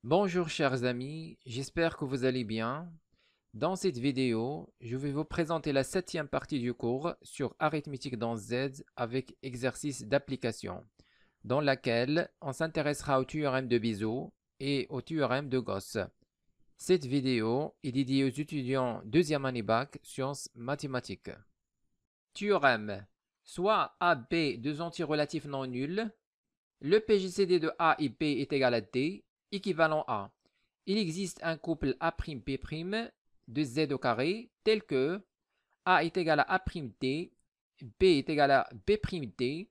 Bonjour chers amis, j'espère que vous allez bien. Dans cette vidéo, je vais vous présenter la septième partie du cours sur arithmétique dans Z avec exercice d'application, dans laquelle on s'intéressera au théorème de Bézout et au théorème de Gauss. Cette vidéo est dédiée aux étudiants deuxième année bac sciences mathématiques. Théorème. Soit AB deux entiers relatifs non nuls, le PGCD de A et B est égal à D, équivalent à. Il existe un couple A'B' de Z au carré tel que A est égal à A'D, B est égal à B'D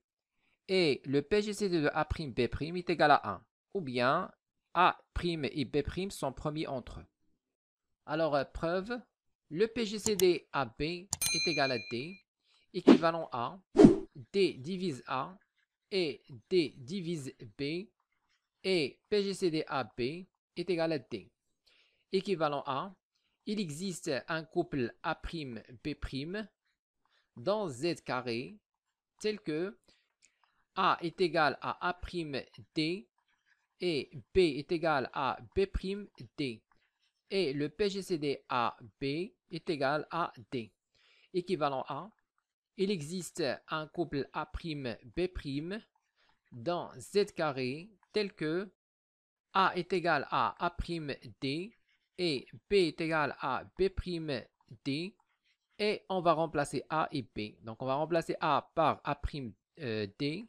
et le PGCD de A'B' est égal à 1. Ou bien A' et B' sont premiers entre eux. Alors, preuve, le PGCD AB est égal à D, équivalent à D divise A et D divise B et PGCD AB est égal à D. Équivalent à, il existe un couple A'B' dans Z carré tel que A est égal à A'D et B est égal à B'D et le PGCD AB est égal à D. Équivalent à, il existe un couple A'B' dans Z carré tel que A est égal à A'D et B est égal à B'D et on va remplacer A et B. Donc on va remplacer A par A'D,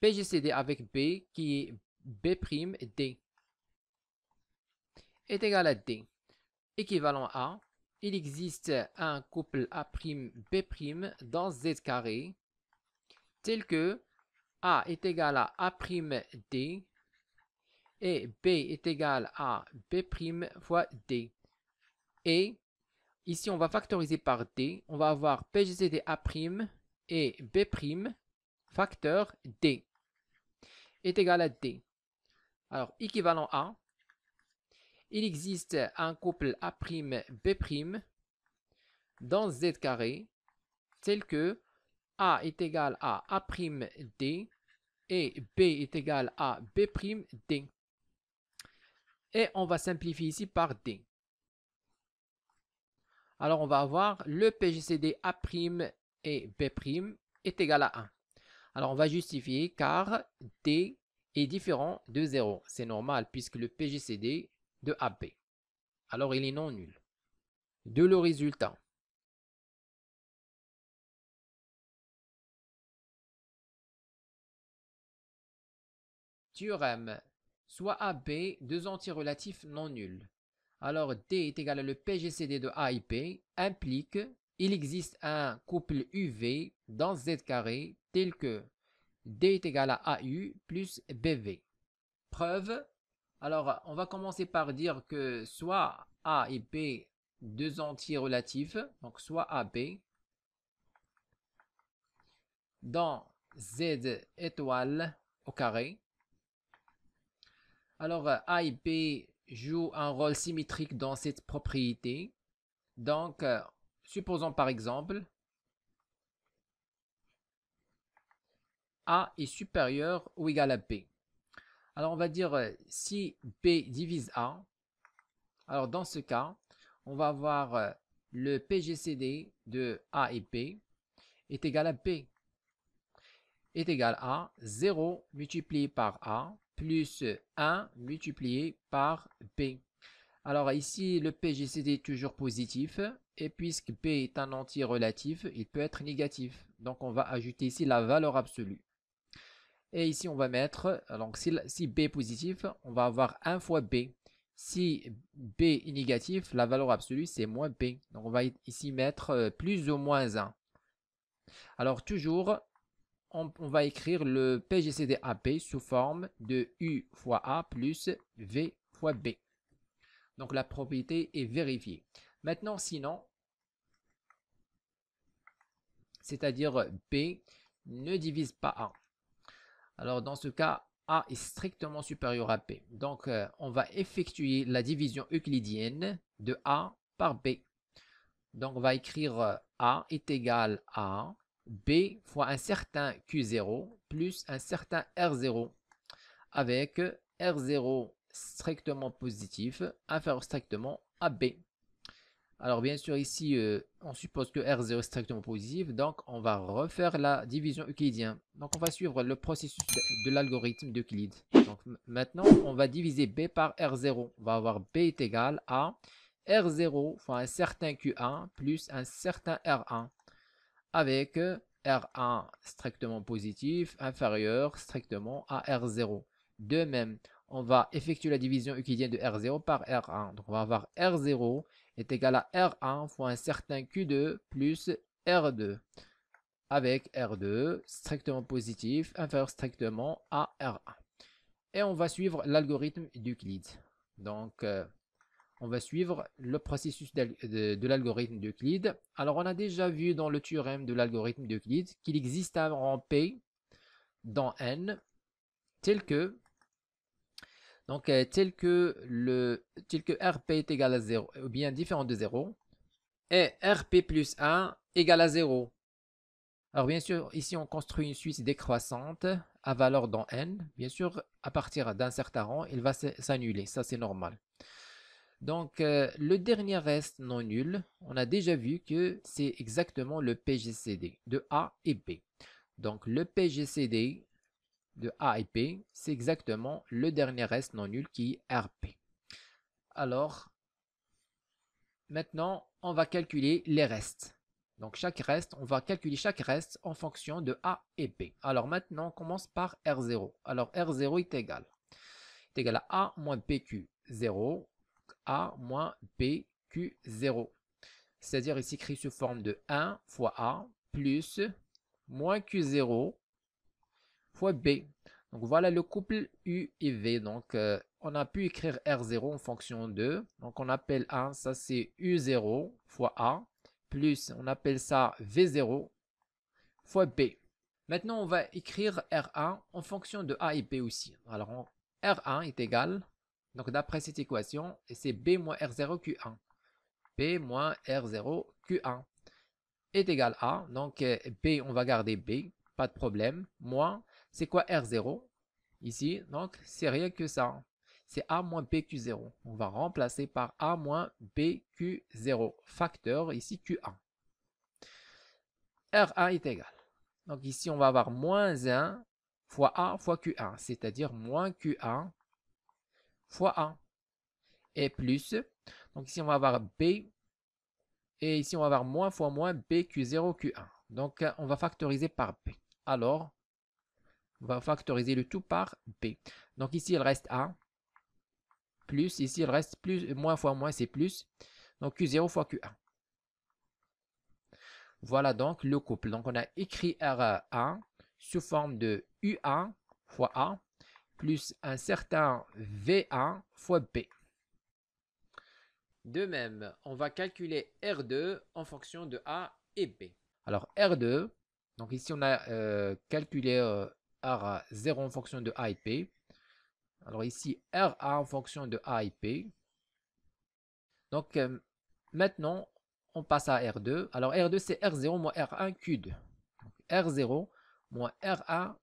PGCD avec B qui est B'D est égal à D. Équivalent à, il existe un couple A'B' dans Z carré tel que A est égal à A'D et B est égal à B' fois D. Et ici, on va factoriser par D. On va avoir PGCD A' et B' facteur D est égal à D. Alors, équivalent à, il existe un couple A'B' dans Z carré tel que A est égal à A'D et B est égal à B'D. Et on va simplifier ici par D. Alors, on va avoir le PGCD A' et B' est égal à 1. Alors, on va justifier car D est différent de 0. C'est normal puisque le PGCD de AB. Alors, il est non nul. De le résultat. Théorème. Soit AB, deux entiers relatifs non nuls. Alors, D est égal à le PGCD de A et B implique il existe un couple UV dans Z carré tel que D est égal à AU plus BV. Preuve. Alors, on va commencer par dire que soit A et B, deux entiers relatifs, donc soit AB, dans Z étoile au carré. Alors, A et B jouent un rôle symétrique dans cette propriété. Donc, supposons par exemple, A est supérieur ou égal à B. Alors, on va dire si B divise A, alors dans ce cas, on va avoir le PGCD de A et B est égal à B est égal à 0 multiplié par A plus 1 multiplié par B. Alors ici, le PGCD est toujours positif et puisque B est un entier relatif, il peut être négatif. Donc on va ajouter ici la valeur absolue. Et ici, on va mettre, donc si B est positif, on va avoir 1 fois B. Si B est négatif, la valeur absolue, c'est moins B. Donc on va ici mettre plus ou moins 1. Alors toujours, on va écrire le PGCD AB sous forme de U fois A plus V fois B. Donc la propriété est vérifiée. Maintenant, sinon, c'est-à-dire B ne divise pas A. Alors dans ce cas, A est strictement supérieur à B. Donc on va effectuer la division euclidienne de A par B. Donc on va écrire A est égal à B fois un certain Q0 plus un certain R0 avec R0 strictement positif inférieur strictement à B. Alors bien sûr ici on suppose que R0 est strictement positif, donc on va refaire la division euclidienne. Donc on va suivre le processus de l'algorithme d'Euclide. Donc maintenant on va diviser B par R0. On va avoir B est égal à R0 fois un certain Q1 plus un certain R1 avec R1 strictement positif inférieur strictement à R0. De même, on va effectuer la division euclidienne de R0 par R1. Donc on va avoir R0 est égal à R1 fois un certain Q2 plus R2 avec R2 strictement positif inférieur strictement à R1. Et on va suivre l'algorithme d'Euclide. Donc on va suivre le processus de l'algorithme d'Euclide. Alors, on a déjà vu dans le théorème de l'algorithme d'Euclide qu'il existe un rang P dans N tel que, tel que RP est égal à 0 ou bien différent de 0 et RP plus 1 égale à 0. Alors, bien sûr, ici, on construit une suite décroissante à valeur dans N. Bien sûr, à partir d'un certain rang, il va s'annuler. Ça, c'est normal. Donc, le dernier reste non nul, on a déjà vu que c'est exactement le PGCD de A et B. Donc, le PGCD de A et B, c'est exactement le dernier reste non nul qui est RP. Alors, maintenant, on va calculer les restes. Donc, on va calculer chaque reste en fonction de A et B. Alors, maintenant, on commence par R0. Alors, R0 est égal à A moins PQ0. A moins PQ0. C'est-à-dire, il s'écrit sous forme de 1 fois A plus moins Q0 fois B. Donc, voilà le couple U et V. Donc, on a pu écrire R0 en fonction de. Donc, on appelle 1, ça c'est U0 fois A, plus on appelle ça V0 fois B. Maintenant, on va écrire R1 en fonction de A et B aussi. Alors, R1 est égal, donc d'après cette équation, c'est B moins R0 Q1. B moins R0 Q1 est égal à, donc B, on va garder B, pas de problème, moins, c'est quoi R0 ici? Donc, c'est rien que ça. C'est A moins BQ0. On va remplacer par A moins BQ0, facteur ici Q1. R1 est égal. Donc ici, on va avoir moins 1 fois A fois Q1, c'est-à-dire moins Q1 fois A. Et plus, donc ici, on va avoir B, et ici, on va avoir moins fois moins BQ0 Q1. Donc, on va factoriser par B. Alors, on va factoriser le tout par B. Donc ici, il reste A, plus, ici, il reste plus, moins fois moins, c'est plus. Donc Q0 fois Q1. Voilà donc le couple. Donc, on a écrit R1 sous forme de U1 fois A plus un certain V1 fois B. De même, on va calculer R2 en fonction de A et B. Alors R2, donc ici on a calculé R0 en fonction de A et B. Alors ici R1 en fonction de A et B. Donc maintenant, on passe à R2. Alors R2 c'est R0 moins R1 Q2. Donc, R0 moins R1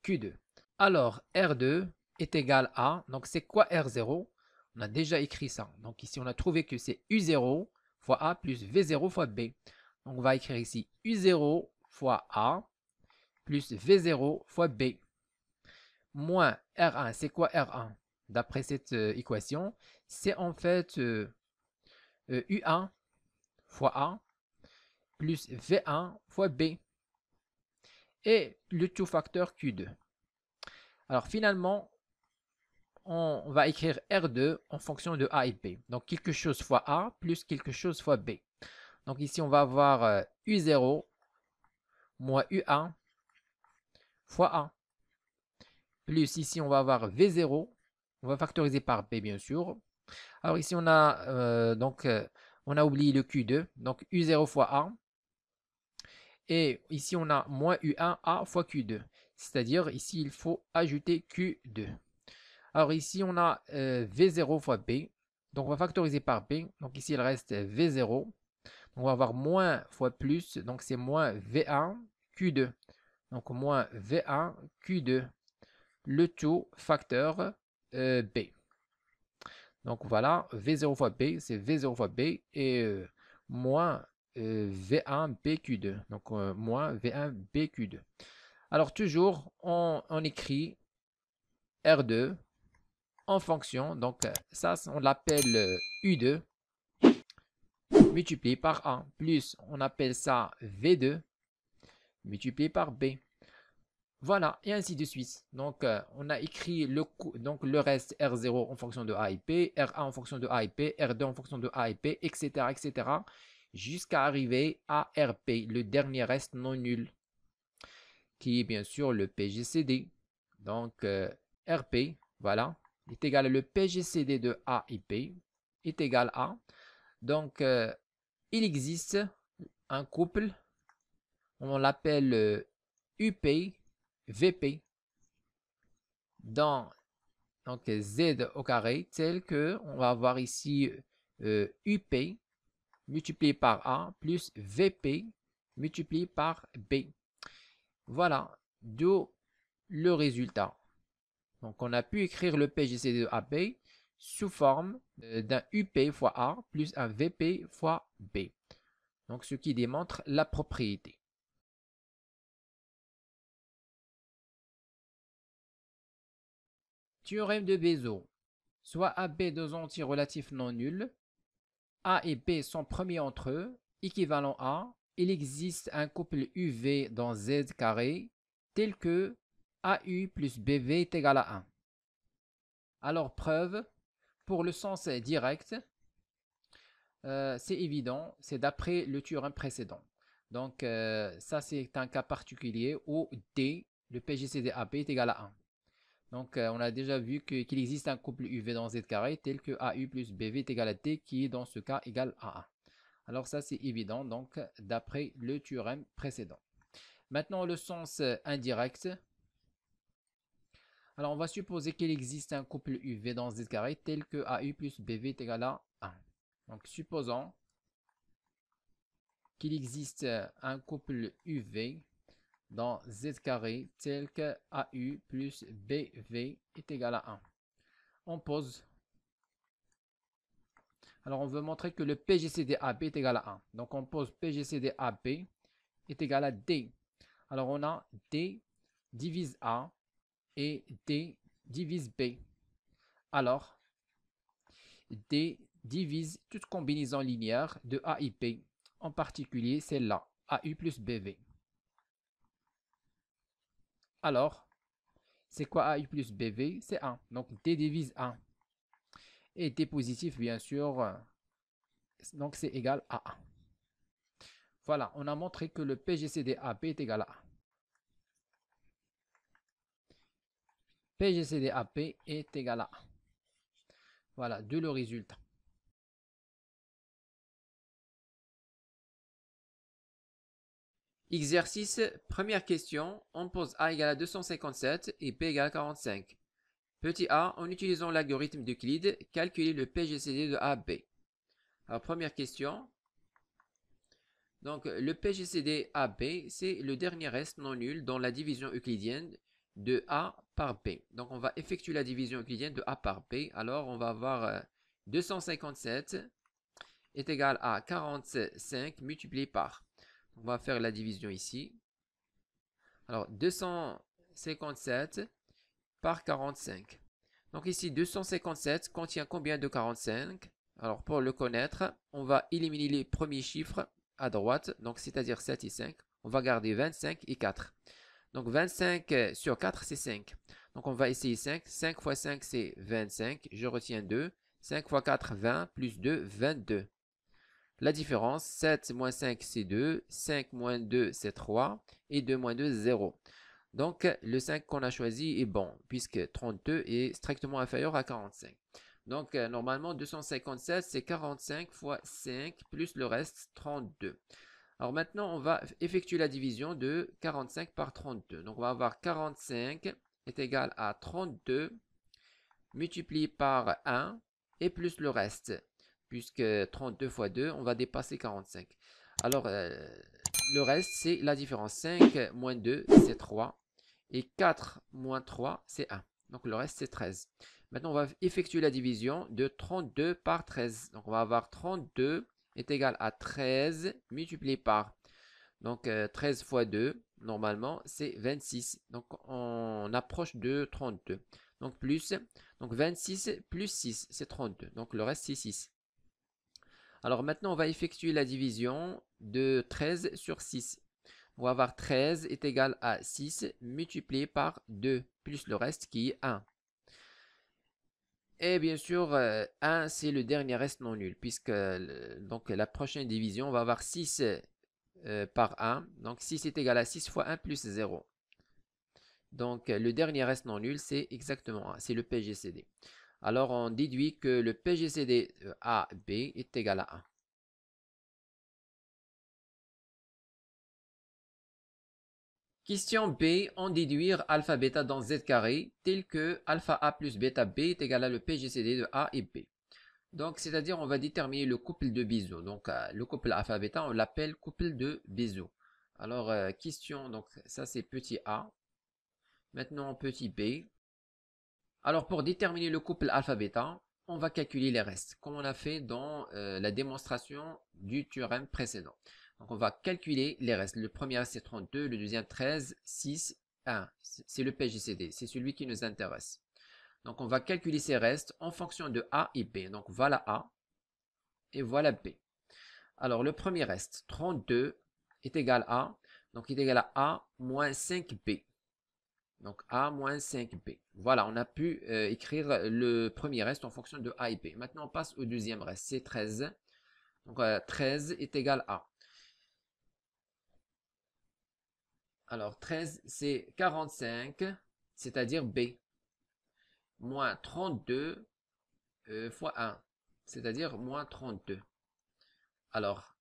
Q2. Alors, R2 est égal à, donc c'est quoi R0? On a déjà écrit ça. Donc ici, on a trouvé que c'est U0 fois A plus V0 fois B. Donc on va écrire ici U0 fois A plus V0 fois B. Moins R1, c'est quoi R1? D'après cette équation, c'est en fait U1 fois A plus V1 fois B. Et le tout facteur Q2. Alors finalement, on va écrire R2 en fonction de A et B. Donc quelque chose fois A plus quelque chose fois B. Donc ici, on va avoir U0 moins U1 fois A. Plus ici, on va avoir V0. On va factoriser par B, bien sûr. Alors ici, on a, on a oublié le Q2. Donc U0 fois A. Et ici, on a moins U1 A fois Q2. C'est-à-dire, ici, il faut ajouter Q2. Alors ici, on a V0 fois B. Donc, on va factoriser par B. Donc ici, il reste V0. On va avoir moins fois plus. Donc, c'est moins V1 Q2. Donc, moins V1 Q2. Le tout facteur B. Donc voilà, V0 fois B, c'est V0 fois B et moins V1 BQ2. Donc moins V1 BQ2. Alors toujours, on écrit R2 en fonction. Donc ça, on l'appelle U2 multiplié par 1. Plus, on appelle ça V2 multiplié par B. Voilà, et ainsi de suite. Donc, on a écrit le reste R0 en fonction de A et P, R1 en fonction de A et P, R2 en fonction de A et P, etc., jusqu'à arriver à RP, le dernier reste non nul, qui est bien sûr le PGCD. Donc, RP, voilà, est égal à le PGCD de A et P, est égal à. Donc, il existe un couple, on l'appelle UP, VP, dans donc Z au carré, tel que on va avoir ici UP multiplié par A plus VP multiplié par B. Voilà, d'où le résultat. Donc on a pu écrire le PGCD de AB sous forme d'un UP fois A plus un VP fois B. Donc ce qui démontre la propriété. Théorème de Bézout. Soit AB deux entiers relatifs non nuls, A et B sont premiers entre eux, équivalent à, il existe un couple UV dans Z carré, tel que AU plus BV est égal à 1. Alors preuve, pour le sens direct, c'est évident, c'est d'après le théorème précédent. Donc ça c'est un cas particulier où D, le PGCD AB est égal à 1. Donc, on a déjà vu qu'il existe un couple UV dans Z carré tel que AU plus BV est égal à D qui est dans ce cas égal à 1. Alors ça, c'est évident, donc d'après le théorème précédent. Maintenant, le sens indirect. Alors, on va supposer qu'il existe un couple UV dans Z carré tel que AU plus BV est égal à 1. Donc, supposons qu'il existe un couple UV dans Z carré tel que AU plus BV est égal à 1. On pose. Alors, on veut montrer que le PGCD-AB est égal à 1. Donc, on pose PGCD-AB est égal à D. Alors, on a D divise A et D divise B. Alors, D divise toute combinaison linéaire de A et B, en particulier celle-là, AU plus BV. Alors, c'est quoi AU plus BV? C'est 1. Donc, D divise 1. Et D positif, bien sûr, donc c'est égal à 1. Voilà, on a montré que le PGCD-AB est égal à 1. PGCD-AB est égal à 1. Voilà, de le résultat. Exercice, première question, on pose A égale à 257 et B égale à 45. Petit a, en utilisant l'algorithme d'Euclide, calculer le PGCD de AB. Alors, première question. Donc, le PGCD AB, c'est le dernier reste non nul dans la division euclidienne de A par B. Donc, on va effectuer la division euclidienne de A par B. Alors, on va avoir 257 est égal à 45 multiplié par. On va faire la division ici. Alors, 257 par 45. Donc ici, 257 contient combien de 45? Alors, pour le connaître, on va éliminer les premiers chiffres à droite, donc c'est-à-dire 7 et 5. On va garder 25 et 4. Donc 25 sur 4, c'est 5. Donc on va essayer 5. 5 fois 5, c'est 25. Je retiens 2. 5 fois 4, 20. Plus 2, 22. La différence, 7 moins 5, c'est 2. 5 moins 2, c'est 3. Et 2 moins 2, 0. Donc, le 5 qu'on a choisi est bon, puisque 32 est strictement inférieur à 45. Donc, normalement, 257, c'est 45 fois 5, plus le reste, 32. Alors maintenant, on va effectuer la division de 45 par 32. Donc, on va avoir 45 est égal à 32 multiplié par 1 et plus le reste. Puisque 32 fois 2, on va dépasser 45. Alors, le reste, c'est la différence. 5 moins 2, c'est 3. Et 4 moins 3, c'est 1. Donc, le reste, c'est 13. Maintenant, on va effectuer la division de 32 par 13. Donc, on va avoir 32 est égal à 13 multiplié par. Donc, 13 fois 2, normalement, c'est 26. Donc, on approche de 32. Donc, donc 26 plus 6, c'est 32. Donc, le reste, c'est 6. Alors, maintenant, on va effectuer la division de 13 sur 6. On va avoir 13 est égal à 6 multiplié par 2, plus le reste qui est 1. Et bien sûr, 1, c'est le dernier reste non nul, puisque donc, la prochaine division, on va avoir 6 par 1. Donc 6 est égal à 6 fois 1 plus 0. Donc le dernier reste non nul, c'est exactement 1, c'est le PGCD. Alors on déduit que le PGCD AB est égal à 1. Question B, en déduire alpha bêta dans Z carré, tel que alpha A plus bêta B est égal à le PGCD de A et B. Donc, c'est-à-dire, on va déterminer le couple de Bézout. Donc, le couple alpha bêta, on l'appelle couple de Bézout. Alors, question, donc ça c'est petit a. Maintenant, petit b. Alors, pour déterminer le couple alpha bêta, on va calculer les restes, comme on a fait dans la démonstration du théorème précédent. Donc, on va calculer les restes. Le premier reste, c'est 32, le deuxième, 13, 6, 1. C'est le PGCD, c'est celui qui nous intéresse. Donc, on va calculer ces restes en fonction de A et B. Donc, voilà A et voilà B. Alors, le premier reste, 32, est égal à, donc est égal à A moins 5B. Donc, A moins 5B. Voilà, on a pu écrire le premier reste en fonction de A et B. Maintenant, on passe au deuxième reste, c'est 13. Donc, 13 est égal à. Alors, 13, c'est 45, c'est-à-dire B, moins 32 fois 1, c'est-à-dire moins 32. Alors,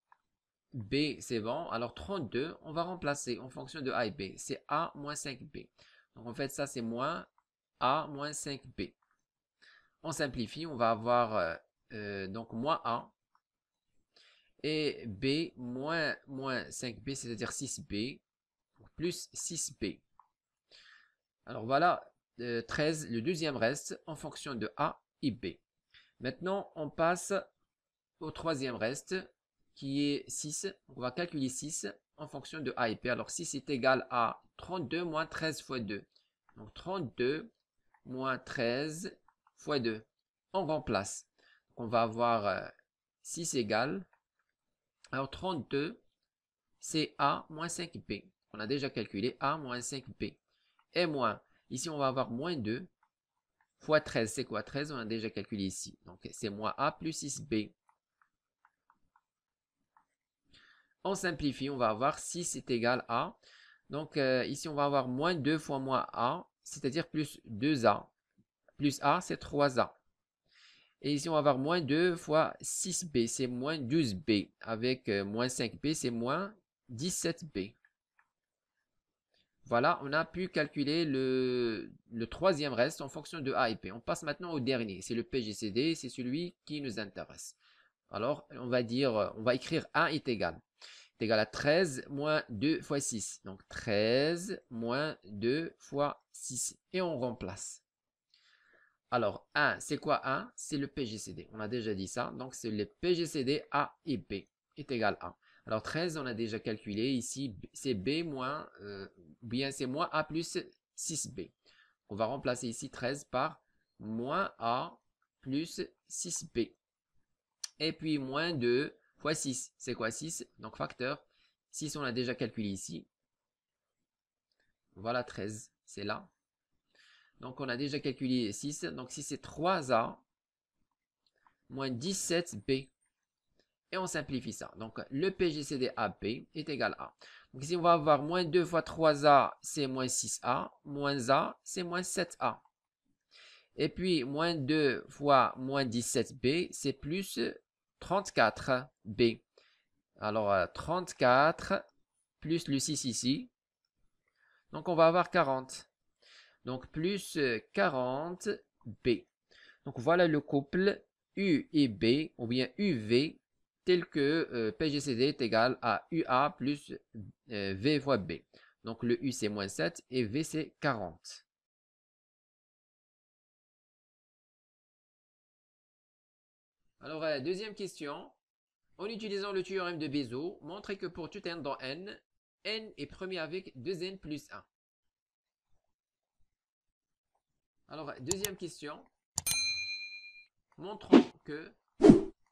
B, c'est bon. Alors, 32, on va remplacer en fonction de A et B. C'est A moins 5B. Donc, en fait, ça, c'est moins A moins 5B. On simplifie, on va avoir donc moins A et B moins 5B, c'est-à-dire 6B, plus 6B. Alors, voilà 13, le deuxième reste en fonction de A et B. Maintenant, on passe au troisième reste qui est 6. On va calculer 6 en fonction de A et B. Alors 6 est égal à 32 moins 13 fois 2. Donc 32 moins 13 fois 2. On remplace. Donc, on va avoir 6 égale. Alors 32, c'est A moins 5B. On a déjà calculé A moins 5B. Et moins, ici on va avoir moins 2 fois 13. C'est quoi 13? On a déjà calculé ici. Donc c'est moins A plus 6B. On simplifie, on va avoir 6 est égal à. Donc ici, on va avoir moins 2 fois moins A, c'est-à-dire plus 2A. Plus A, c'est 3A. Et ici, on va avoir moins 2 fois 6B, c'est moins 12B. Avec moins 5B, c'est moins 17B. Voilà, on a pu calculer le troisième reste en fonction de A et B. On passe maintenant au dernier, c'est le PGCD, c'est celui qui nous intéresse. Alors, on va écrire 1 est égal à 13 moins 2 fois 6. Donc 13 moins 2 fois 6. Et on remplace. Alors 1, c'est quoi 1? C'est le PGCD. On a déjà dit ça. Donc c'est le PGCD A et B est égal à 1. Alors 13, on a déjà calculé. Ici, c'est B moins, bien c'est moins A plus 6B. On va remplacer ici 13 par moins A plus 6B. Et puis moins 2 fois 6. C'est quoi 6? Donc facteur. 6, on a déjà calculé ici. Voilà 13, c'est là. Donc on a déjà calculé 6. Donc 6, c'est 3A moins 17B. Et on simplifie ça. Donc le PGCD AB est égal à. Donc ici, on va avoir moins 2 fois 3A, c'est moins 6A. Moins A, c'est moins 7A. Et puis, moins 2 fois moins 17B, c'est plus 34B. Alors, 34 plus le 6 ici. Donc, on va avoir 40. Donc, plus 40B. Donc, voilà le couple U et B, ou bien UV, tel que PGCD est égal à UA plus V fois B. Donc, le U, c'est moins 7 et V, c'est 40. Alors, deuxième question. En utilisant le théorème de Bézout, montrez que pour tout n dans n, n est premier avec 2n plus 1. Alors, deuxième question. Montrons que,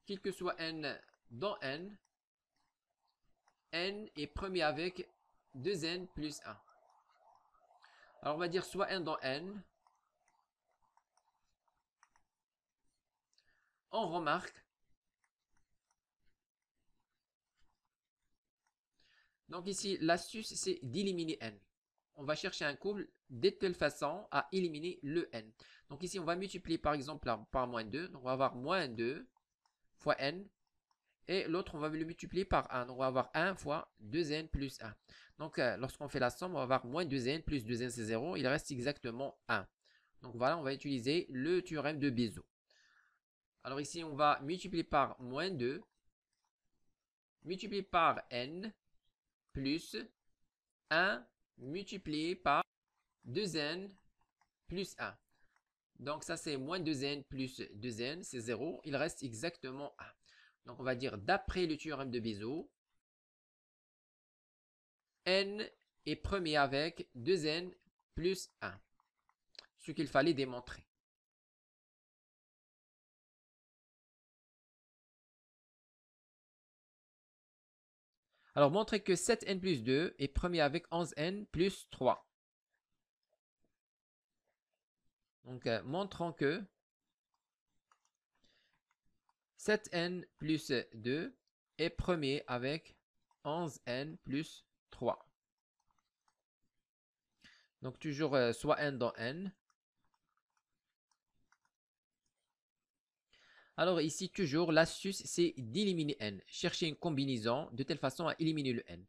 quel que soit n dans n, n est premier avec 2n plus 1. Alors, on va dire soit n dans n. On remarque. Donc ici, l'astuce, c'est d'éliminer n. On va chercher un couple de telle façon à éliminer le n. Donc ici, on va multiplier par exemple par moins 2. Donc on va avoir moins 2 fois n. Et l'autre, on va le multiplier par 1. Donc on va avoir 1 fois 2n plus 1. Donc lorsqu'on fait la somme, on va avoir moins 2n plus 2n, c'est 0. Il reste exactement 1. Donc voilà, on va utiliser le théorème de Bézout. Alors ici, on va multiplier par moins 2, multiplier par n, plus 1 multiplié par 2n plus 1. Donc ça c'est moins 2n plus 2n, c'est 0. Il reste exactement 1. Donc on va dire d'après le théorème de Bézout, n est premier avec 2n plus 1. Ce qu'il fallait démontrer. Alors, montrez que 7n plus 2 est premier avec 11n plus 3. Donc, montrons que 7n plus 2 est premier avec 11n plus 3. Donc, toujours soit n dans n. Alors ici, toujours, l'astuce, c'est d'éliminer n. Chercher une combinaison de telle façon à éliminer le n.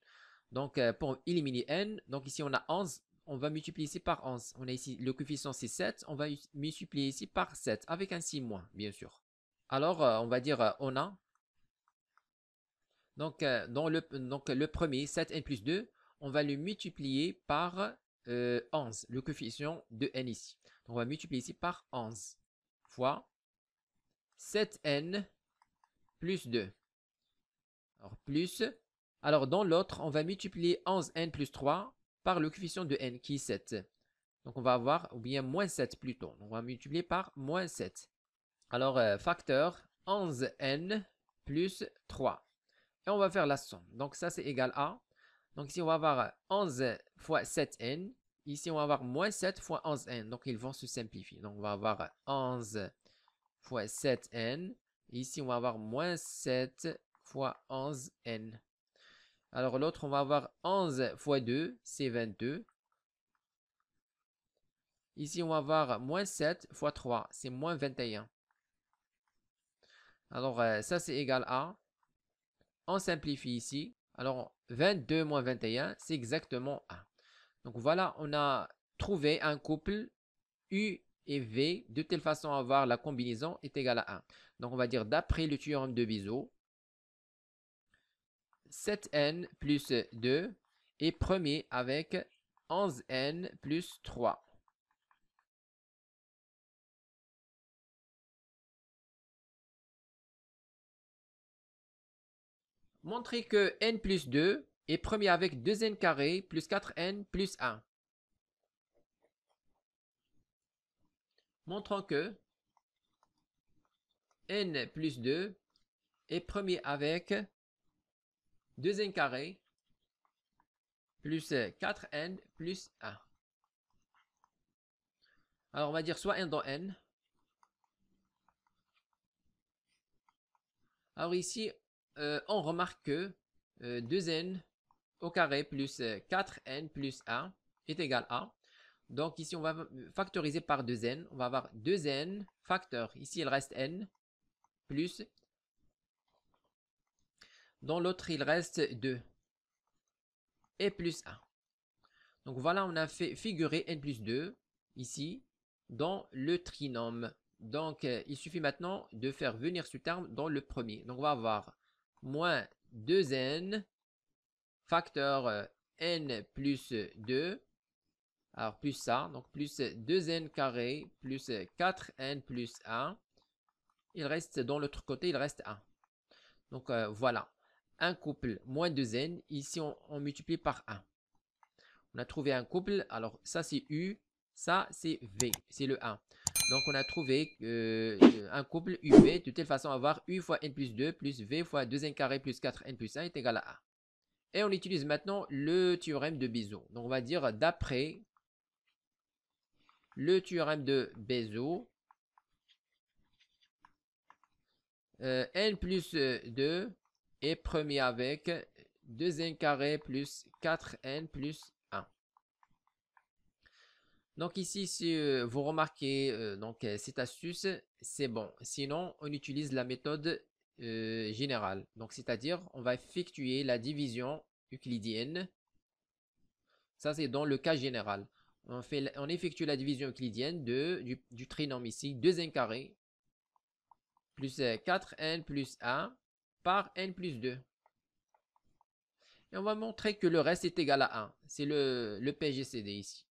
Donc, pour éliminer n, donc ici, on a 11. On va multiplier ici par 11. On a ici le coefficient, c'est 7. On va multiplier ici par 7, avec un 6 moins, bien sûr. Alors, on va dire, on a. Donc, le premier, 7n plus 2, on va le multiplier par 11, le coefficient de n ici. Donc, on va multiplier ici par 11 fois 7n plus 2. Alors, plus. Alors, dans l'autre, on va multiplier 11n plus 3 par le coefficient de n qui est 7. Donc, on va avoir, ou bien moins 7 plutôt. Donc, on va multiplier par moins 7. Alors, facteur 11n plus 3. Et on va faire la somme. Donc, ça, c'est égal à. Donc, ici, on va avoir 11 fois 7n. Ici, on va avoir moins 7 fois 11n. Donc, ils vont se simplifier. Donc, on va avoir 11 fois 7n. Ici, on va avoir moins 7 fois 11n. Alors, l'autre, on va avoir 11 fois 2, c'est 22. Ici, on va avoir moins 7 fois 3, c'est moins 21. Alors, ça, c'est égal à. On simplifie ici. Alors, 22 moins 21, c'est exactement 1. Donc, voilà, on a trouvé un couple U et V de telle façon à avoir la combinaison est égale à 1. Donc, on va dire d'après le théorème de Bézout, 7n plus 2 est premier avec 11n plus 3. Montrez que n plus 2 est premier avec 2n carré plus 4n plus 1. Montrons que n plus 2 est premier avec 2n carré plus 4n plus 1. Alors, on va dire soit n dans n. Alors ici, on remarque que 2n au carré plus 4n plus 1 est égal à. Donc ici, on va factoriser par 2n. On va avoir 2n facteur. Ici, il reste n plus. Dans l'autre, il reste 2. Et plus 1. Donc voilà, on a fait figurer n plus 2 ici dans le trinôme. Donc, il suffit maintenant de faire venir ce terme dans le premier. Donc, on va avoir moins 2n facteur n plus 2. Alors, plus ça. Donc, plus 2n carré plus 4n plus 1 il reste dans l'autre côté, il reste 1. Donc voilà, un couple moins 2n, ici on multiplie par 1. On a trouvé un couple, alors ça c'est U, ça c'est V, c'est le 1. Donc on a trouvé un couple UV de telle façon à avoir U fois n plus 2 plus V fois 2n carré plus 4n plus 1 est égal à 1. Et on utilise maintenant le théorème de Bézout. Donc on va dire d'après le théorème de Bézout, n plus 2 est premier avec 2n carré plus 4n plus 1. Donc ici, si vous remarquez cette astuce, c'est bon. Sinon, on utilise la méthode générale. Donc c'est-à-dire, on va effectuer la division euclidienne. Ça, c'est dans le cas général. On effectue la division euclidienne du trinôme ici, 2n carré plus 4n plus 1 par n plus 2. Et on va montrer que le reste est égal à 1. C'est le PGCD ici.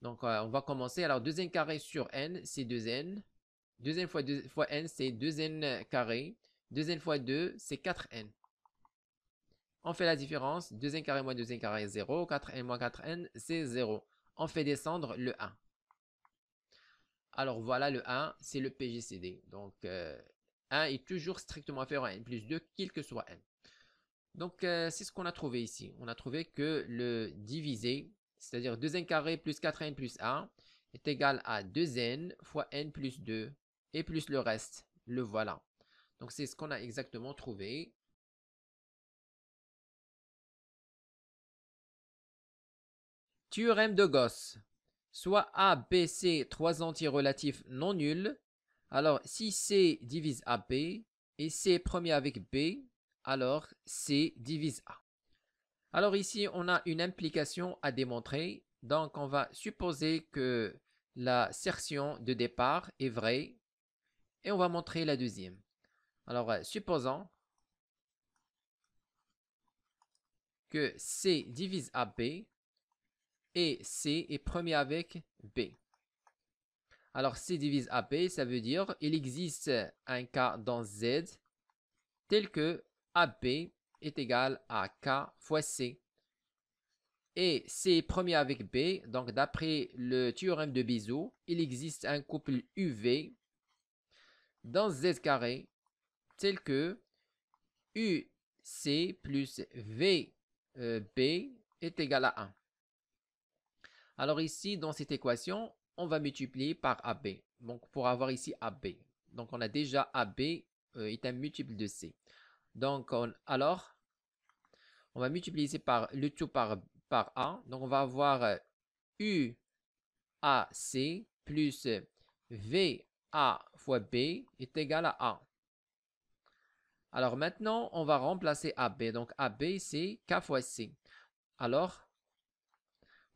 Donc, on va commencer. Alors, 2n carré sur n, c'est 2n. 2n fois n, c'est 2n carré. 2n fois 2, c'est 4n. On fait la différence. 2n carré moins 2n carré est 0. 4n moins 4n, c'est 0. On fait descendre le 1. Alors, voilà le 1, c'est le PGCD. Donc, 1 est toujours strictement inférieur à n plus 2, quel que soit n. Donc, c'est ce qu'on a trouvé ici. On a trouvé que le divisé, c'est-à-dire 2n carré plus 4n plus 1, est égal à 2n fois n plus 2 et plus le reste. Le voilà. Donc, c'est ce qu'on a exactement trouvé. Théorème de Gauss. Soit A, B, C, trois entiers relatifs non nuls. Alors, si C divise AB et C est premier avec B, alors C divise A. Alors ici, on a une implication à démontrer. Donc, on va supposer que l'assertion de départ est vraie et on va montrer la deuxième. Alors, supposons que C divise AB et C est premier avec B. Alors, C divise AB, ça veut dire qu'il existe un cas dans Z tel que AB est égal à K fois C. Et C est premier avec B, donc d'après le théorème de Bézout, il existe un couple UV dans Z carré tel que UC plus VB est égal à 1. Alors ici, dans cette équation, on va multiplier par AB. Donc pour avoir ici AB. Donc on a déjà AB est un multiple de C. Donc alors, on va multiplier ici par le tout par A. Donc on va avoir UAC plus VA fois B est égal à A. Alors maintenant, on va remplacer AB. Donc AB, c'est K fois C. Alors,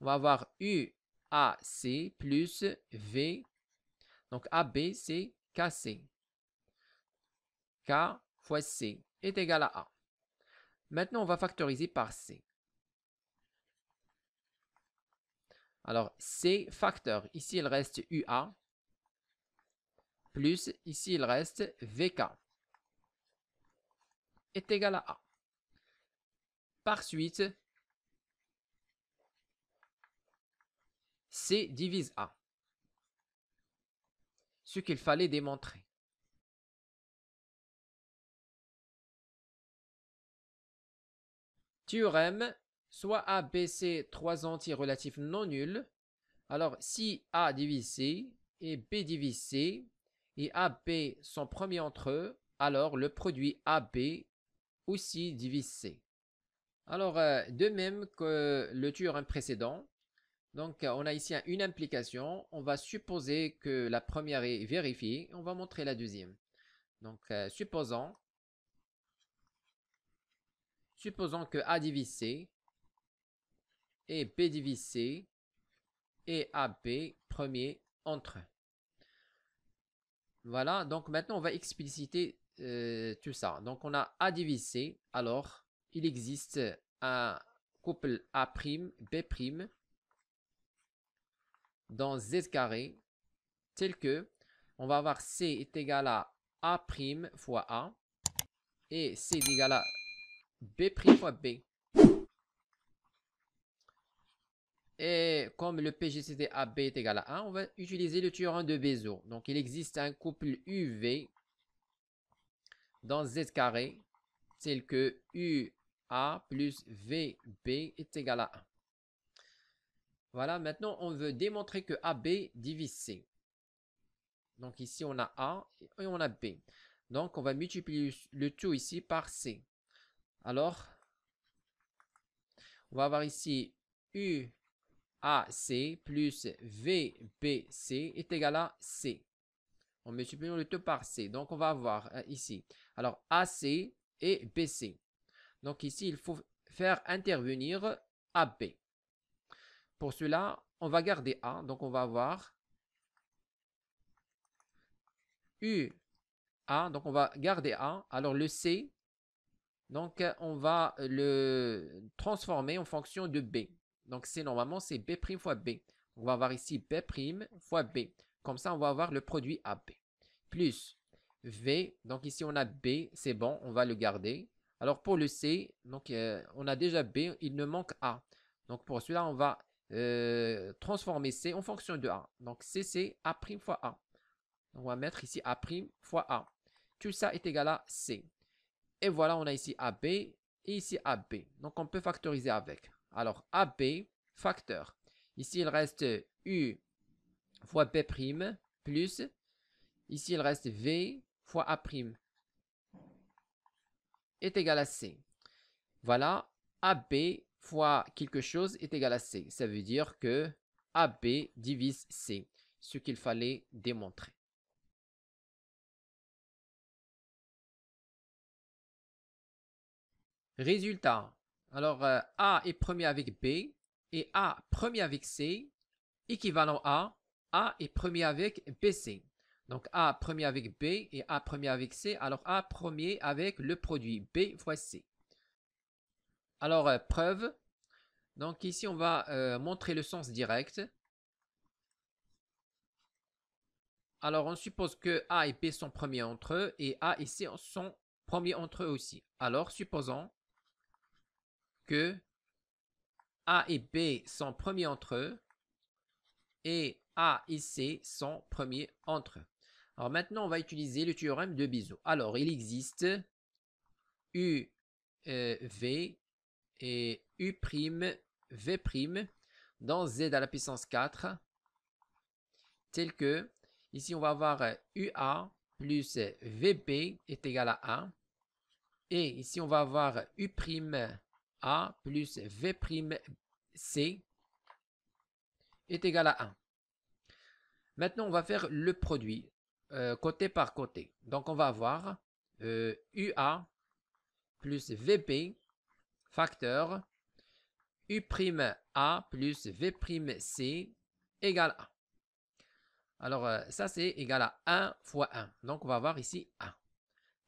on va avoir UAC plus V. Donc AB, c'est KC. K fois C est égal à A. Maintenant, on va factoriser par C. Alors, C facteur. Ici, il reste UA. Plus, ici, il reste VK. Est égal à A. Par suite, C divise A. Ce qu'il fallait démontrer. Théorème, soit A, B, C, trois entiers relatifs non nuls. Alors, si A divise C et B divise C et AB sont premiers entre eux, alors le produit AB aussi divise C. Alors, de même que le théorème précédent, donc on a ici une implication. On va supposer que la première est vérifiée. On va montrer la deuxième. Donc, supposons que A divise C et B divise C et AB premier entre eux. Voilà, donc maintenant on va expliciter tout ça. Donc on a A divise C, alors il existe un couple A', B' dans Z carré, tel que on va avoir C est égal à A' fois A. Et C est égal à B' fois B. Et comme le PGCD AB est égal à 1, on va utiliser le théorème de Bézout. Donc, il existe un couple UV dans Z carré, tel que UA plus VB est égal à 1. Voilà, maintenant, on veut démontrer que AB divise C. Donc, ici, on a A et on a B. Donc, on va multiplier le tout ici par C. Alors, on va avoir ici UAC plus VBC est égal à C. On multiplie le tout par C. Donc, on va avoir ici. Alors, AC et BC. Donc, ici, il faut faire intervenir AB. Pour cela, on va garder A. Donc, on va avoir UA. Donc, on va garder A. Alors, le C, donc, on va le transformer en fonction de B. Donc, C, normalement, c'est B' fois B. On va avoir ici B' fois B. Comme ça, on va avoir le produit AB. Plus V, donc ici, on a B, c'est bon, on va le garder. Alors, pour le C, donc, on a déjà B, il ne manque A. Donc, pour cela, on va transformer C en fonction de A. Donc, C, c'est A' fois A. On va mettre ici A' fois A. Tout ça est égal à C. Et voilà, on a ici AB et ici AB. Donc, on peut factoriser avec. Alors, AB, facteur. Ici, il reste U fois B' plus. Ici, il reste V fois A' est égal à C. Voilà, AB fois quelque chose est égal à C. Ça veut dire que AB divise C, ce qu'il fallait démontrer. Résultat. Alors, A est premier avec B et A premier avec C, équivalent à A est premier avec BC. Donc, A premier avec B et A premier avec C. Alors, A premier avec le produit B fois C. Alors, preuve. Donc, ici, on va montrer le sens direct. Alors, on suppose que A et B sont premiers entre eux et A et C sont premiers entre eux aussi. Alors, supposons que A et B sont premiers entre eux et A et C sont premiers entre eux. Alors maintenant, on va utiliser le théorème de Bézout. Alors, il existe U, V et U', V' dans Z à la puissance 4, tel que, ici, on va avoir UA plus VB est égal à 1. Et ici, on va avoir U' A plus V''C est égal à 1. Maintenant, on va faire le produit côté par côté. Donc, on va avoir UA plus VB facteur U''A plus V''C égale 1. Alors, ça, c'est égal à 1 fois 1. Donc, on va avoir ici 1.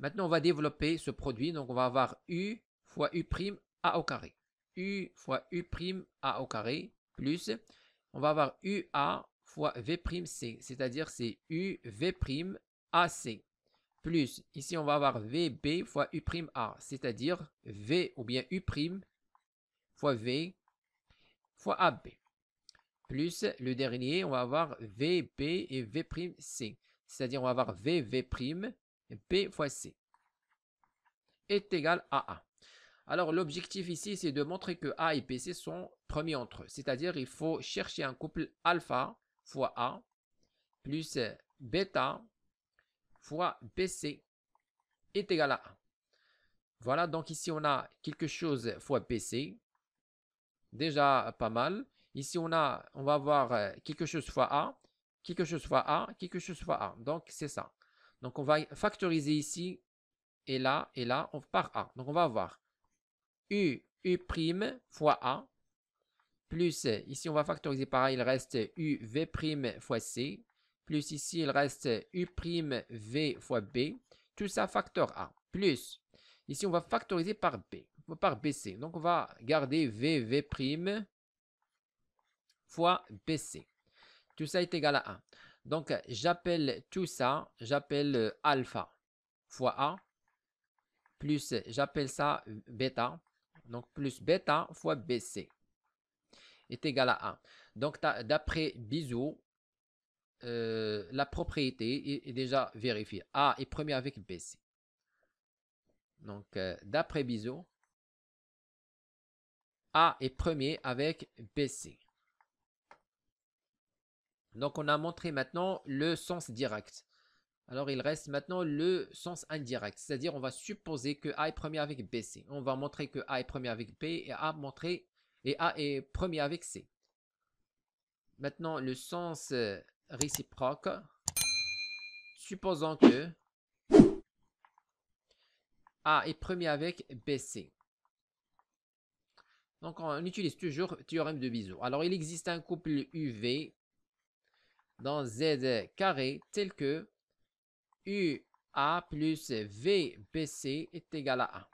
Maintenant, on va développer ce produit. Donc, on va avoir U fois U''A au carré. U fois U''A au carré plus, on va avoir UA fois V'C, c'est-à-dire c'est UV''AC. Plus, ici, on va avoir VB fois U''A, c'est-à-dire V ou bien U' fois V fois AB. Plus, le dernier, on va avoir VB et V'C, c'est-à-dire on va avoir VV' B fois C est égal à 1. Alors, l'objectif ici, c'est de montrer que A et BC sont premiers entre eux. C'est-à-dire, il faut chercher un couple alpha fois A plus bêta fois BC est égal à 1. Voilà, donc ici, on a quelque chose fois BC. Déjà pas mal. Ici, on va avoir quelque chose fois A, quelque chose fois A, quelque chose fois A. Donc, c'est ça. Donc, on va factoriser ici et là, on part A. Donc, on va avoir U' fois A, plus, ici on va factoriser par A, il reste UV' fois C, plus ici il reste U'V fois B, tout ça facteur A, plus, ici on va factoriser par B, par BC, donc on va garder VV' fois BC, tout ça est égal à 1. Donc j'appelle tout ça, j'appelle alpha. fois A, plus, j'appelle ça bêta, donc plus bêta fois BC est égal à 1. Donc, d'après Biseau, la propriété est déjà vérifiée. A est premier avec BC. Donc, d'après Biseau, A est premier avec BC. Donc, on a montré maintenant le sens direct. Alors, il reste maintenant le sens indirect. C'est-à-dire, on va supposer que A est premier avec BC. On va montrer que A est premier avec B et A est premier avec C. Maintenant, le sens réciproque. Supposons que A est premier avec BC. Donc, on utilise toujours le théorème de Biseau. Alors, il existe un couple UV dans Z carré tel que UA plus VBC est égal à 1.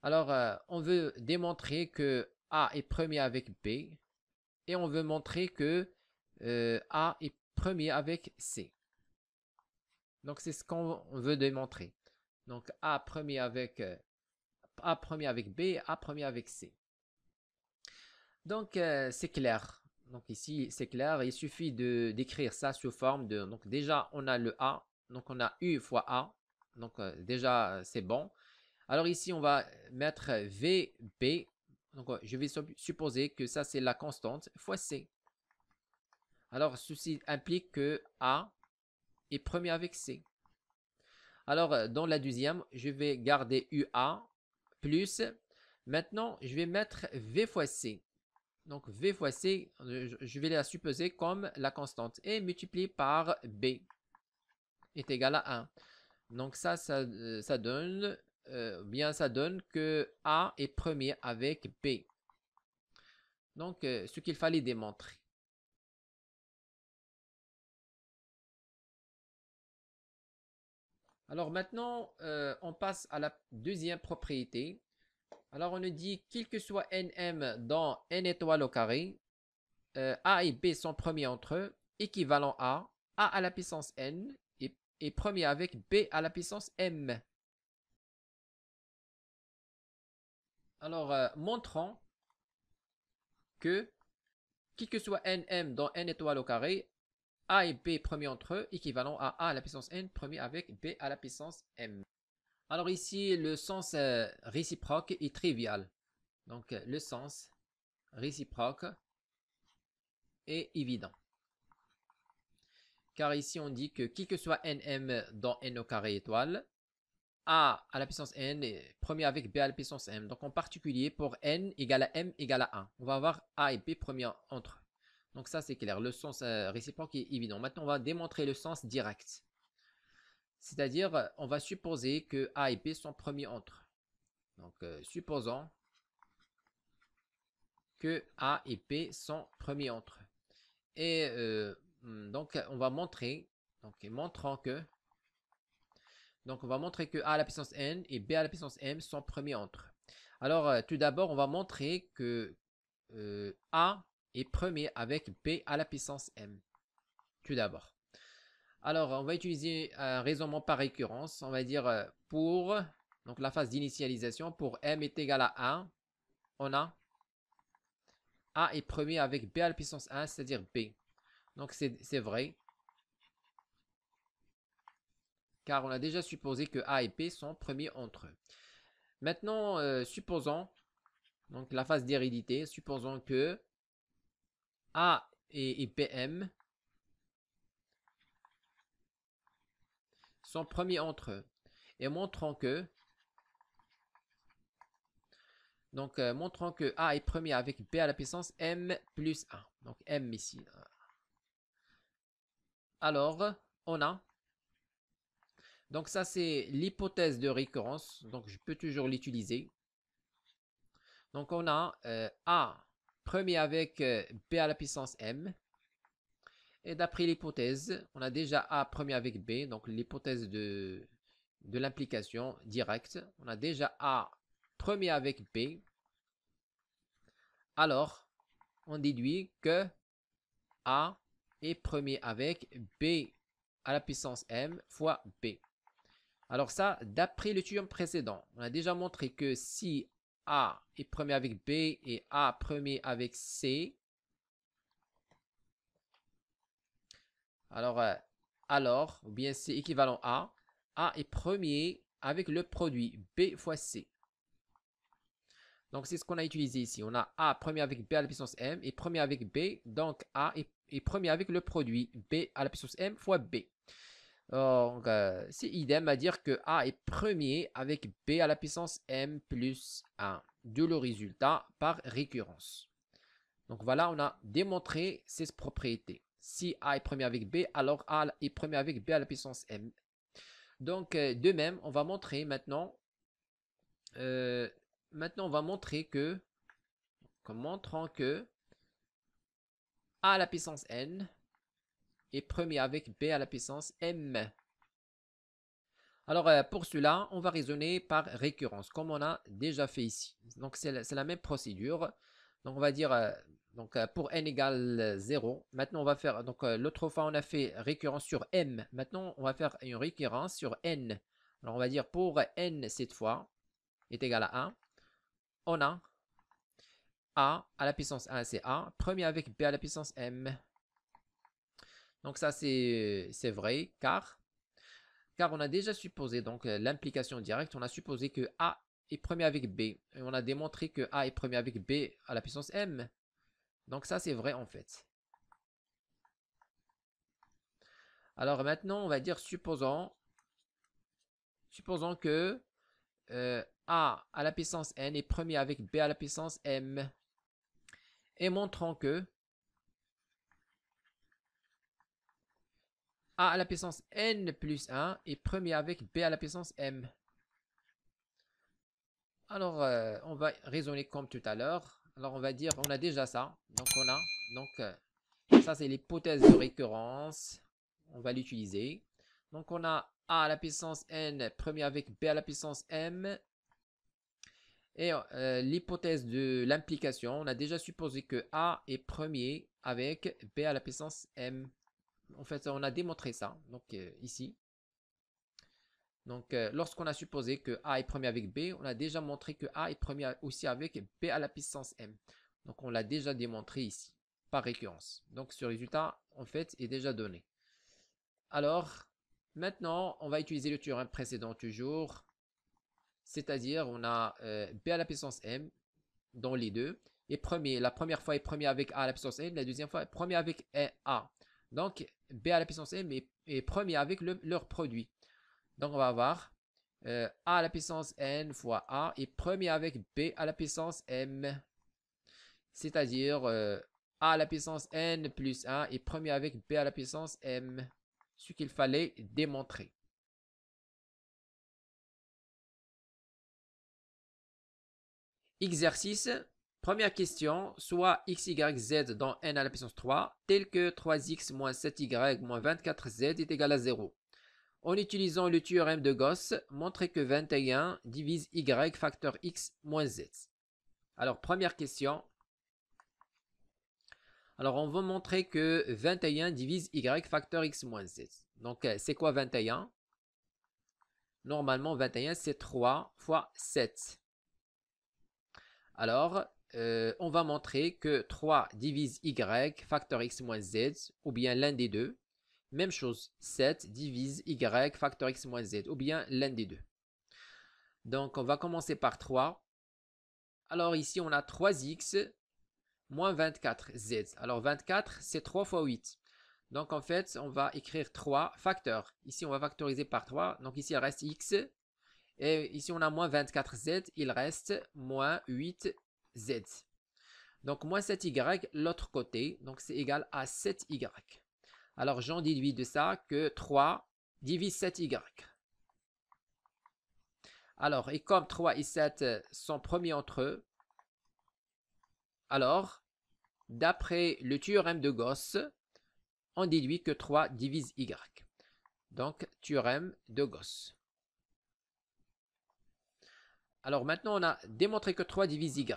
Alors, on veut démontrer que A est premier avec B et on veut montrer que A est premier avec C. Donc, c'est ce qu'on veut démontrer. Donc, A premier avec B et A premier avec C. Donc, c'est clair. Donc, ici, c'est clair. Il suffit d'écrire ça sous forme de... Donc, déjà, on a le A. Donc, on a U fois A. Donc, déjà, c'est bon. Alors, ici, on va mettre VB. Donc, je vais supposer que ça, c'est la constante fois C. Alors, ceci implique que A est premier avec C. Alors, dans la deuxième, je vais garder UA plus. Maintenant, je vais mettre V fois C. Donc, V fois C, je vais la supposer comme la constante et multiplier par B est égal à 1. Donc, ça donne, ça donne que A est premier avec B. Donc, ce qu'il fallait démontrer. Alors maintenant, on passe à la deuxième propriété. Alors, on nous dit, quel que soit Nm dans n étoiles au carré, A et B sont premiers entre eux, équivalent à A à la puissance n est premier avec B à la puissance m. Alors, montrons que, quel que soit Nm dans n étoiles au carré, A et B premiers entre eux, équivalent à A à la puissance n premier avec B à la puissance m. Alors ici, le sens réciproque est trivial. Donc, le sens réciproque est évident. Car ici, on dit que qui que soit Nm dans n au carré étoile, A à la puissance n est premier avec B à la puissance m. Donc, en particulier, pour n égale à m égale à 1, on va avoir A et B premiers entre eux. Donc, ça, c'est clair. Le sens réciproque est évident. Maintenant, on va démontrer le sens direct. C'est-à-dire, on va supposer que A et B sont premiers entre eux. Donc, supposons que A et B sont premiers entre eux. Et donc, on va montrer, donc on va montrer que A à la puissance n et B à la puissance m sont premiers entre eux. Alors, tout d'abord, on va montrer que A est premier avec B à la puissance m. Tout d'abord. Alors, on va utiliser un raisonnement par récurrence. On va dire pour donc la phase d'initialisation, pour m est égal à 1, on a A est premier avec B à la puissance 1, c'est-à-dire B. Donc, c'est vrai. Car on a déjà supposé que A et B sont premiers entre eux. Maintenant, supposons, donc la phase d'hérédité, supposons que A et BM sont premiers entre eux. Et montrons que, montrons que A est premier avec B à la puissance M plus 1. Donc M ici. Alors, on a, donc ça c'est l'hypothèse de récurrence, donc je peux toujours l'utiliser. Donc on a A premier avec B à la puissance M. Et d'après l'hypothèse, on a déjà A premier avec B, donc l'hypothèse de l'implication directe. On a déjà A premier avec B. Alors, on déduit que A est premier avec B à la puissance M fois B. Alors ça, d'après le théorème précédent, on a déjà montré que si A est premier avec B et A premier avec C, alors, ou bien c'est équivalent à A est premier avec le produit B fois C. Donc c'est ce qu'on a utilisé ici. On a A premier avec B à la puissance M et premier avec B. Donc A est premier avec le produit B à la puissance M fois B. Donc c'est idem à dire que A est premier avec B à la puissance M plus 1. De le résultat par récurrence. Donc voilà, on a démontré ces propriétés. Si A est premier avec B, alors A est premier avec B à la puissance M. Donc de même, on va montrer maintenant, on va montrer que, en montrant que A à la puissance N est premier avec B à la puissance M. Alors pour cela, on va raisonner par récurrence, comme on a déjà fait ici. Donc c'est la même procédure. Donc on va dire pour n égale 0. Maintenant on va faire, donc l'autre fois on a fait récurrence sur m. Maintenant on va faire une récurrence sur n. Alors on va dire pour n cette fois est égal à 1. On a a à la puissance 1 c'est a, premier avec b à la puissance m. Donc ça c'est vrai car on a déjà supposé, donc l'implication directe, on a supposé que A est premier avec B. Et on a démontré que A est premier avec B à la puissance M. Donc ça, c'est vrai en fait. Alors maintenant, on va dire, supposons que A à la puissance N est premier avec B à la puissance M. Et montrons que A à la puissance N plus 1 est premier avec B à la puissance M. Alors, on va raisonner comme tout à l'heure. Alors, on va dire, on a déjà ça. Donc, ça, c'est l'hypothèse de récurrence. On va l'utiliser. Donc, on a A à la puissance N premier avec B à la puissance M. Et l'hypothèse de l'implication, on a déjà supposé que A est premier avec B à la puissance M. En fait, on a démontré ça. Donc, ici. Donc, lorsqu'on a supposé que A est premier avec B, on a déjà montré que A est premier aussi avec B à la puissance M. Donc, on l'a déjà démontré ici, par récurrence. Donc, ce résultat, en fait, est déjà donné. Alors, maintenant, on va utiliser le théorème précédent toujours. C'est-à-dire, on a B à la puissance M dans les deux. Et la première fois est premier avec A à la puissance M, la deuxième fois est premier avec A. Donc, B à la puissance M est premier avec leur produit. Donc, on va avoir A à la puissance N fois A est premier avec B à la puissance M. C'est-à-dire A à la puissance N plus 1 est premier avec B à la puissance M. Ce qu'il fallait démontrer. Exercice. Première question. Soit x, y, z dans n à la puissance 3, tel que 3x moins 7y moins 24z est égal à 0. En utilisant le théorème de Gauss, montrez que 21 divise y facteur x moins z. Alors, première question. Alors, on va montrer que 21 divise y facteur x moins z. Donc, c'est quoi 21? Normalement, 21, c'est 3 fois 7. Alors, on va montrer que 3 divise y facteur x moins z, ou bien l'un des deux. Même chose, 7 divise y facteur x moins z, ou bien l'un des deux. Donc, on va commencer par 3. Alors, ici, on a 3x moins 24z. Alors, 24, c'est 3 fois 8. Donc, en fait, on va écrire 3 facteurs. Ici, on va factoriser par 3. Donc, ici, il reste x. Et ici, on a moins 24z. Il reste moins 8z. Donc, moins 7y, l'autre côté. Donc, c'est égal à 7y. Alors, j'en déduis de ça que 3 divise 7y. Alors, et comme 3 et 7 sont premiers entre eux, alors, d'après le théorème de Gauss, on déduit que 3 divise y. Donc, théorème de Gauss. Alors, maintenant, on a démontré que 3 divise y.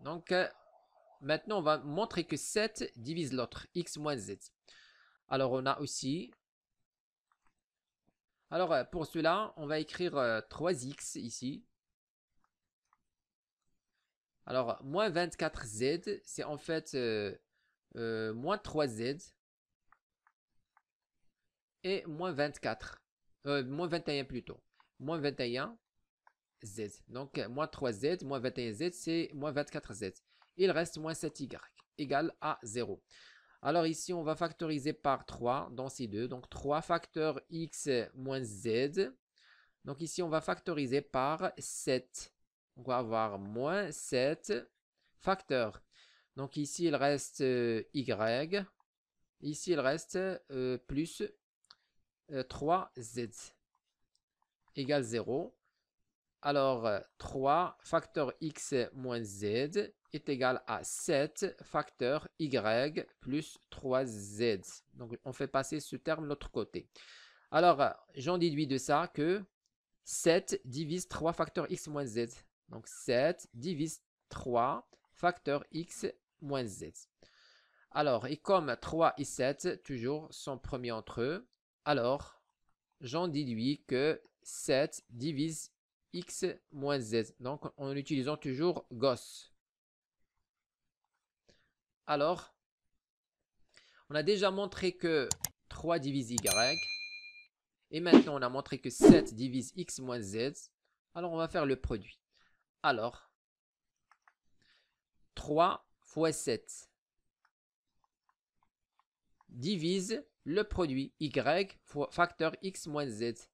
Donc, maintenant, on va montrer que 7 divise l'autre, x moins z. Alors, on a aussi... Alors, pour cela, on va écrire 3x ici. Alors, moins 24z, c'est en fait moins 3z et moins 24. Moins 21 plutôt. Moins 21z. Donc, moins 3z, moins 21z, c'est moins 24z. Il reste moins 7y égale à 0. Alors ici, on va factoriser par 3 dans ces deux. Donc 3 facteur x moins z. Donc ici, on va factoriser par 7. On va avoir moins 7 facteurs. Donc ici, il reste y. Ici, il reste plus 3z égale 0. Alors, 3 facteur x moins z est égal à 7 facteur y plus 3z. Donc, on fait passer ce terme de l'autre côté. Alors, j'en déduis de ça que 7 divise 3 facteur x moins z. Donc, 7 divise 3 facteur x moins z. Alors, et comme 3 et 7, toujours, sont premiers entre eux, alors, j'en déduis que 7 divise x moins z. Donc, en utilisant toujours Gauss. Alors, on a déjà montré que 3 divise y. Et maintenant, on a montré que 7 divise x moins z. Alors, on va faire le produit. Alors, 3 fois 7 divise le produit y fois facteur x moins z.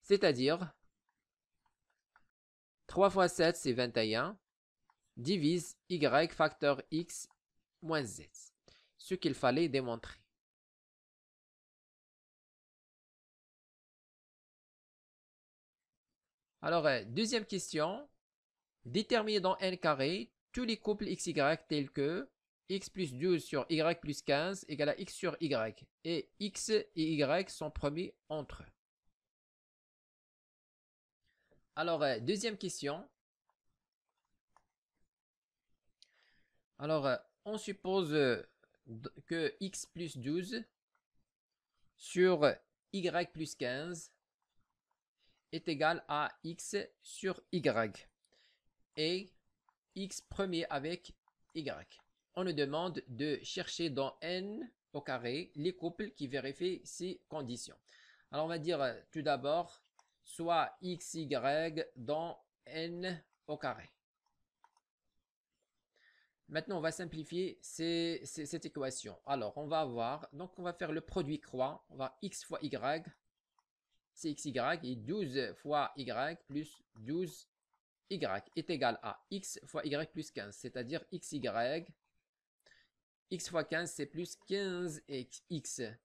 C'est-à-dire, 3 fois 7, c'est 21. Divise y facteur x moins z. Ce qu'il fallait démontrer. Alors, deuxième question. Déterminer dans n carré tous les couples xy tels que x plus 12 sur y plus 15 égale à x sur y. Et x et y sont premiers entre eux. Alors, deuxième question. Alors, on suppose que x plus 12 sur y plus 15 est égal à x sur y. Et x premier avec y. On nous demande de chercher dans n au carré les couples qui vérifient ces conditions. Alors, on va dire tout d'abord soit xy dans n au carré. Maintenant, on va simplifier cette équation. Alors, on va avoir, donc on va faire le produit croix. On va x fois y, c'est xy, et 12 fois y plus 12y est égal à x fois y plus 15, c'est-à-dire xy. X fois 15, c'est plus 15x.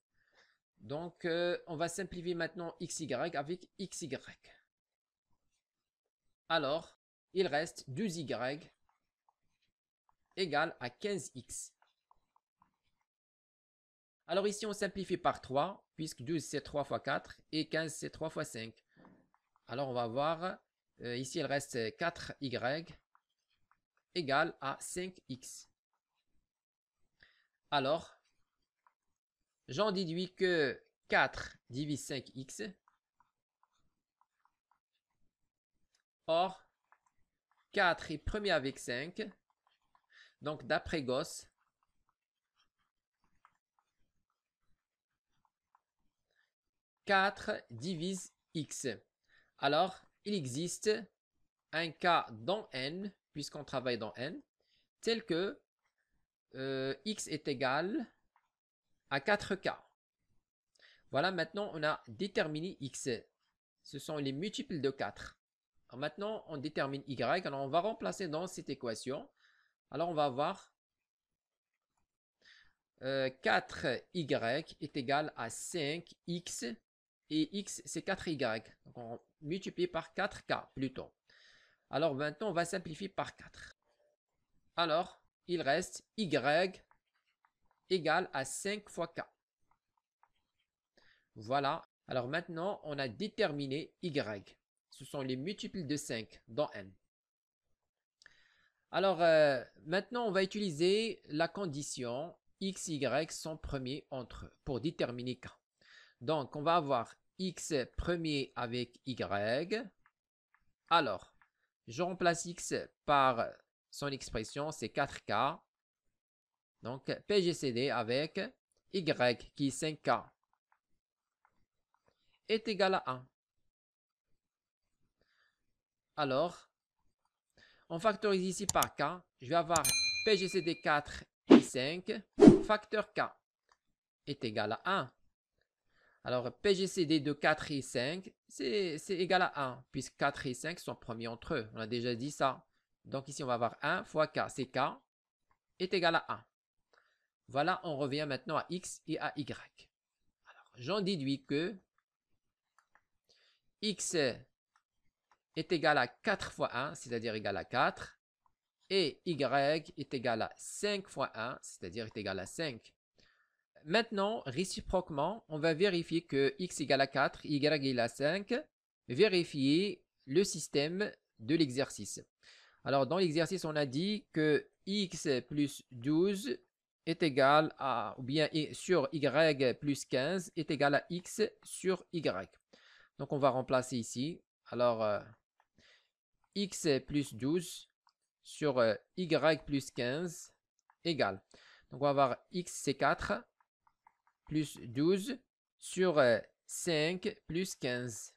Donc, on va simplifier maintenant xy avec xy. Alors, il reste 12y égale à 15x. Alors ici, on simplifie par 3, puisque 12 c'est 3 fois 4 et 15 c'est 3 fois 5. Alors, on va voir, ici, il reste 4y égale à 5x. Alors, j'en déduis que 4 divise 5x. Or, 4 est premier avec 5. Donc, d'après Gauss, 4 divise x. Alors, il existe un cas dans n, puisqu'on travaille dans n, tel que x est égal à 4k. Voilà, maintenant, on a déterminé x. Ce sont les multiples de 4. Alors maintenant, on détermine y. Alors, on va remplacer dans cette équation. Alors, on va avoir 4y est égal à 5x. Et x, c'est 4y. Donc, on multiplie par 4k plutôt. Alors, maintenant, on va simplifier par 4. Alors, il reste y égale à 5 fois k. Voilà. Alors, maintenant, on a déterminé y. Ce sont les multiples de 5 dans n. Alors, maintenant, on va utiliser la condition x, y sont premiers entre eux pour déterminer k. Donc, on va avoir x premier avec y. Alors, je remplace x par son expression, c'est 4k. Donc, PGCD avec y qui est 5k est égal à 1. Alors, on factorise ici par k. Je vais avoir PGCD 4 et 5. Facteur k est égal à 1. Alors, PGCD de 4 et 5, c'est égal à 1, puisque 4 et 5 sont premiers entre eux. On a déjà dit ça. Donc ici, on va avoir 1 fois k, c'est k, est égal à 1. Voilà, on revient maintenant à x et à y. Alors, j'en déduis que x est égal à 4 fois 1, c'est-à-dire égal à 4, et y est égal à 5 fois 1, c'est-à-dire est égal à 5. Maintenant, réciproquement, on va vérifier que x égale à 4, y égale à 5, vérifier le système de l'exercice. Alors, dans l'exercice, on a dit que x plus 12 est égal à, ou bien sur y plus 15 est égal à x sur y. Donc, on va remplacer ici. Alors, x plus 12 sur y plus 15 égale. Donc, on va avoir x c'est 4 plus 12 sur 5 plus 15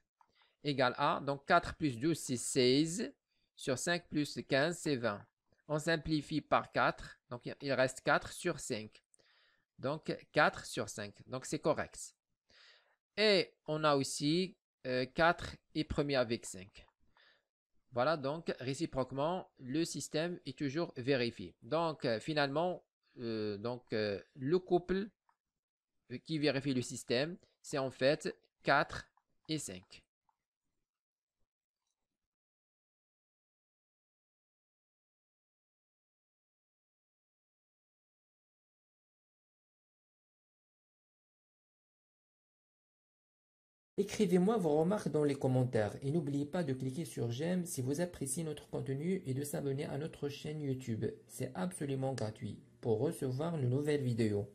égale à. Donc, 4 plus 12 c'est 16 sur 5 plus 15 c'est 20. On simplifie par 4. Donc, il reste 4 sur 5. Donc, 4 sur 5. Donc, c'est correct. Et on a aussi 4 est premier avec 5. Voilà, donc réciproquement, le système est toujours vérifié. Donc, finalement, le couple qui vérifie le système, c'est en fait 4 et 5. Écrivez-moi vos remarques dans les commentaires et n'oubliez pas de cliquer sur j'aime si vous appréciez notre contenu et de s'abonner à notre chaîne YouTube. C'est absolument gratuit pour recevoir de nouvelles vidéos.